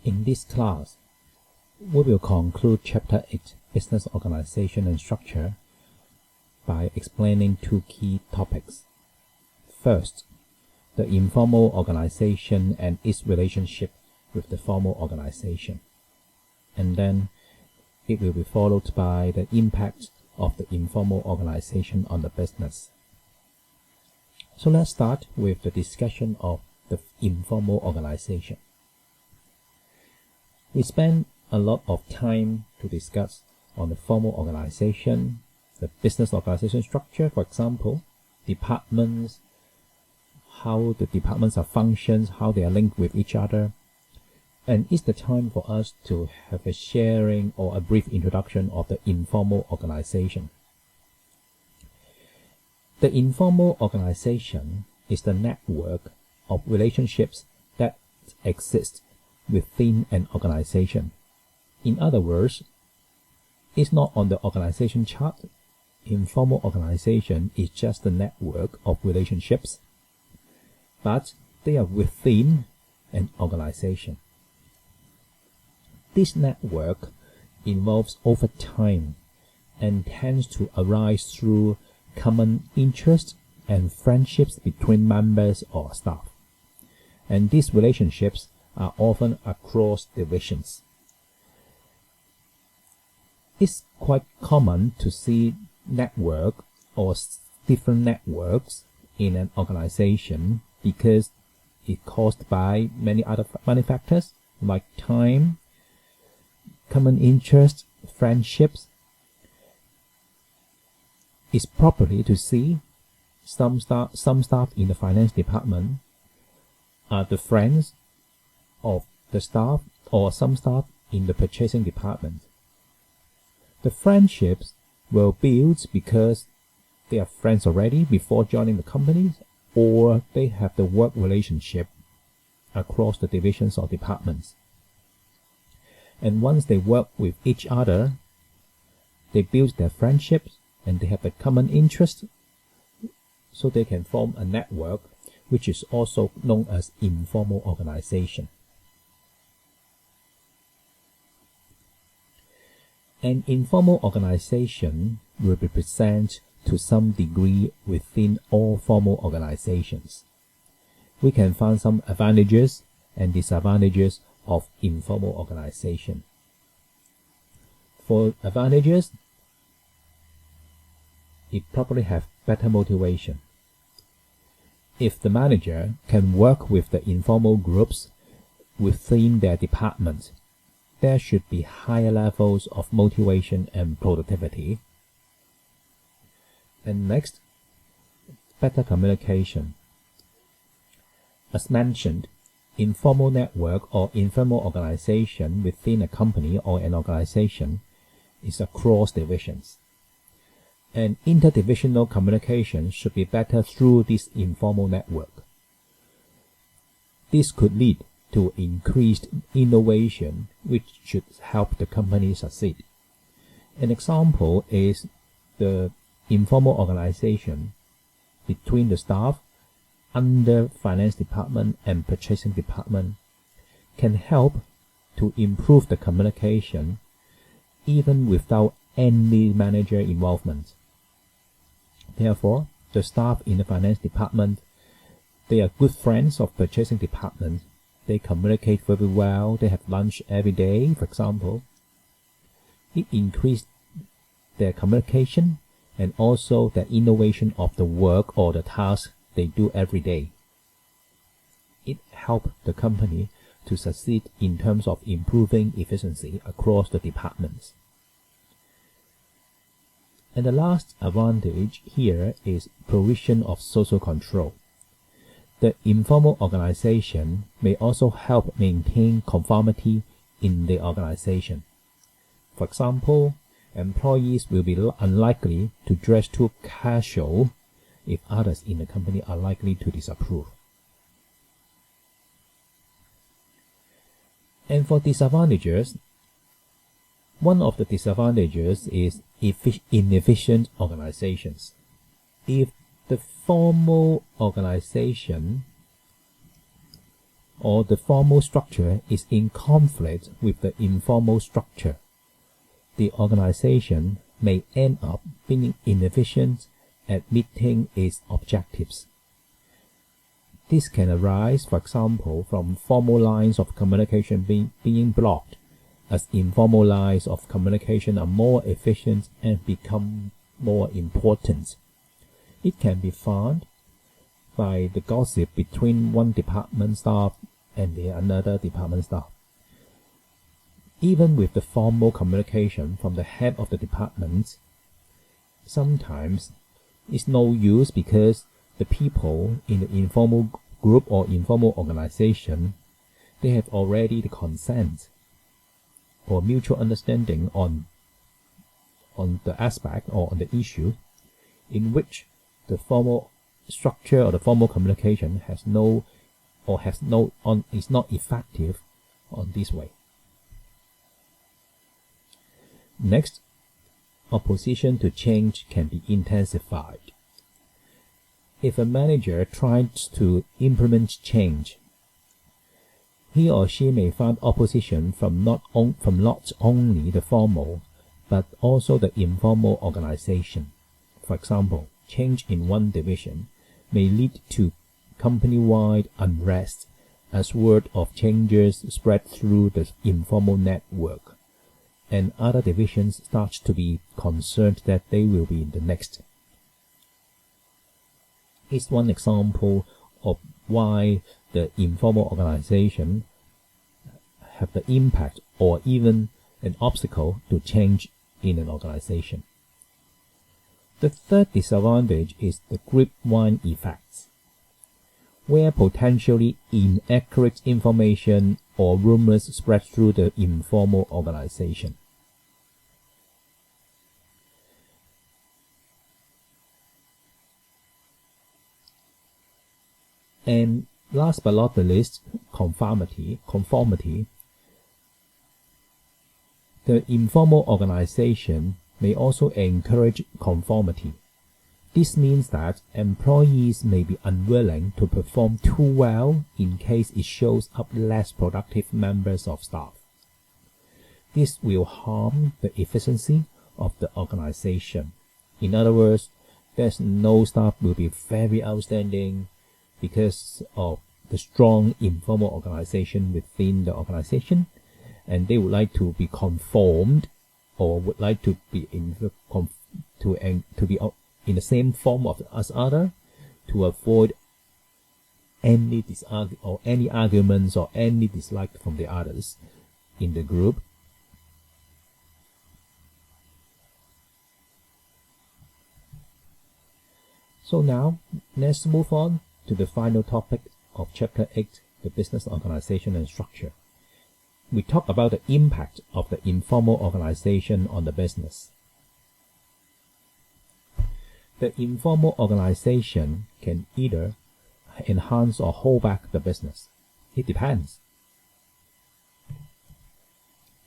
In this class, we will conclude Chapter 8, Business Organization and Structure, by explaining two key topics. First, the informal organization and its relationship with the formal organization. And then it will be followed by the impact of the informal organization on the business. So let's start with the discussion of the informal organization. We spend a lot of time to discuss on the formal organization, the business organization structure, for example, departments, how the departments are functions, how they are linked with each other. And it's the time for us to have a sharing or a brief introduction of the informal organization. The informal organization is the network of relationships that exist within an organization. In other words, it's not on the organization chart. Informal organization is just a network of relationships, but they are within an organization. This network evolves over time and tends to arise through common interests and friendships between members or staff. And these relationships are often across divisions. It's quite common to see network or different networks in an organization because it's caused by many other factors like time, common interests, friendships. It's properly to see some staff in the finance department are the friends of the staff, or some staff in the purchasing department. The friendships were built because they are friends already before joining the company, or they have the work relationship across the divisions or departments. And once they work with each other, they build their friendships and they have a common interest, so they can form a network, which is also known as informal organization. An informal organization will be present to some degree within all formal organizations. We can find some advantages and disadvantages of informal organization. For advantages, it probably have better motivation. If the manager can work with the informal groups within their department, there should be higher levels of motivation and productivity. And next, better communication. As mentioned, informal network or informal organization within a company or an organization is across divisions. And interdivisional communication should be better through this informal network. This could lead to increased innovation, which should help the company succeed. An example is the informal organization between the staff under finance department and purchasing department can help to improve the communication even without any manager involvement. Therefore, the staff in the finance department, they are good friends of purchasing department. They communicate very well. They have lunch every day, for example. It increased their communication and also the innovation of the work or the task they do every day. It helped the company to succeed in terms of improving efficiency across the departments. And the last advantage here is provision of social control. The informal organization may also help maintain conformity in the organization. For example, employees will be unlikely to dress too casual if others in the company are likely to disapprove. And for disadvantages, one of the disadvantages is inefficient organizations. If the formal organization or the formal structure is in conflict with the informal structure, the organization may end up being inefficient at meeting its objectives. This can arise, for example, from formal lines of communication being blocked, as informal lines of communication are more efficient and become more important. It can be found by the gossip between one department staff and the another department staff. Even with the formal communication from the head of the department, sometimes it's no use because the people in the informal group or informal organization, they have already the consent or mutual understanding on the aspect or on the issue in which the formal structure or the formal communication is not effective on this way. Next, opposition to change can be intensified. If a manager tries to implement change, he or she may find opposition from not only the formal, but also the informal organization. For example, change in one division may lead to company-wide unrest as word of changes spread through the informal network, and other divisions start to be concerned that they will be the next. It's one example of why the informal organization have the impact or even an obstacle to change in an organization. The third disadvantage is the grapevine effects, where potentially inaccurate information or rumors spread through the informal organization. And last but not the least, conformity. The informal organization may also encourage conformity. This means that employees may be unwilling to perform too well in case it shows up less productive members of staff. This will harm the efficiency of the organization. In other words, there's no staff will be very outstanding because of the strong informal organization within the organization, and they would like to be conformed or would like to be in the same form as other to avoid any arguments or any dislike from the others in the group. So now let's move on to the final topic of Chapter 8, the business organization and structure. We talk about the impact of the informal organization on the business. The informal organization can either enhance or hold back the business. It depends.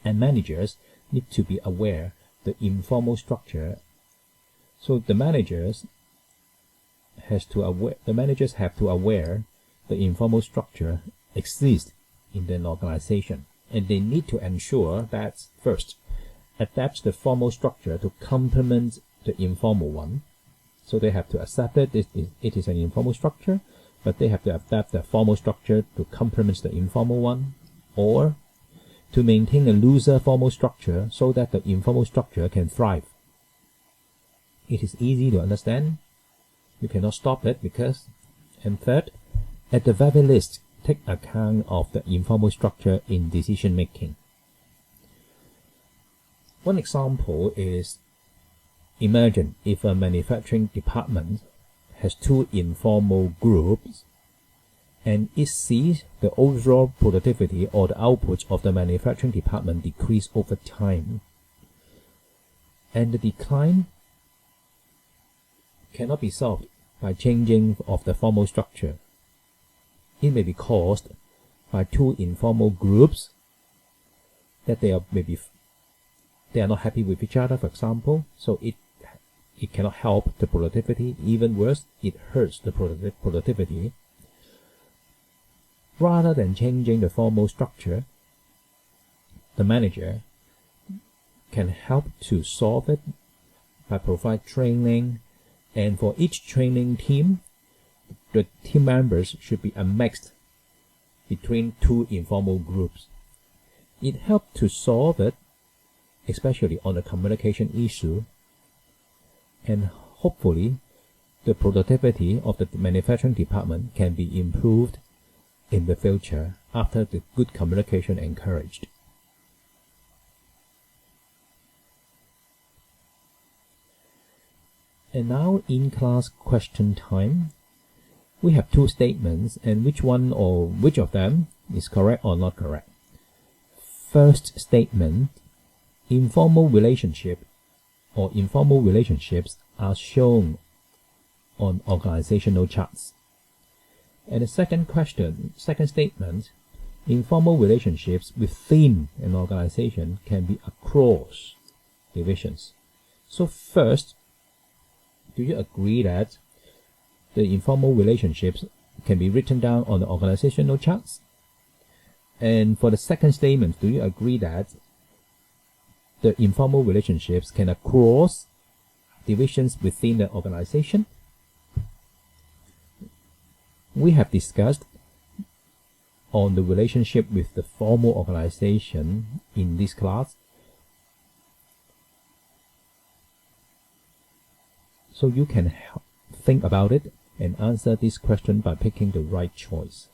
And managers need to be aware the informal structure. So the managers have to aware the informal structure exists in an organization, and they need to ensure that first adapt the formal structure to complement the informal one. So they have to accept that it is an informal structure, but they have to adapt the formal structure to complement the informal one, or to maintain a looser formal structure so that the informal structure can thrive. It is easy to understand. You cannot stop it and third, at the very least, take account of the informal structure in decision making. One example is, imagine if a manufacturing department has two informal groups and it sees the overall productivity or the output of the manufacturing department decrease over time, and the decline cannot be solved by changing of the formal structure. It may be caused by two informal groups that they are not happy with each other, for example, so it cannot help the productivity. Even worse, it hurts the productivity. Rather than changing the formal structure, the manager can help to solve it by provide training, and for each training team, the team members should be a mix between two informal groups. It helps to solve it, especially on the communication issue, and hopefully the productivity of the manufacturing department can be improved in the future after the good communication encouraged. And now in class question time. We have two statements, and which of them is correct or not correct. First statement, informal relationship or informal relationships are shown on organizational charts. And the second statement, informal relationships within an organization can be across divisions. So first, do you agree that the informal relationships can be written down on the organizational charts? And for the second statement, do you agree that the informal relationships can cross divisions within the organization? We have discussed on the relationship with the formal organization in this class. So you can think about it and answer this question by picking the right choice.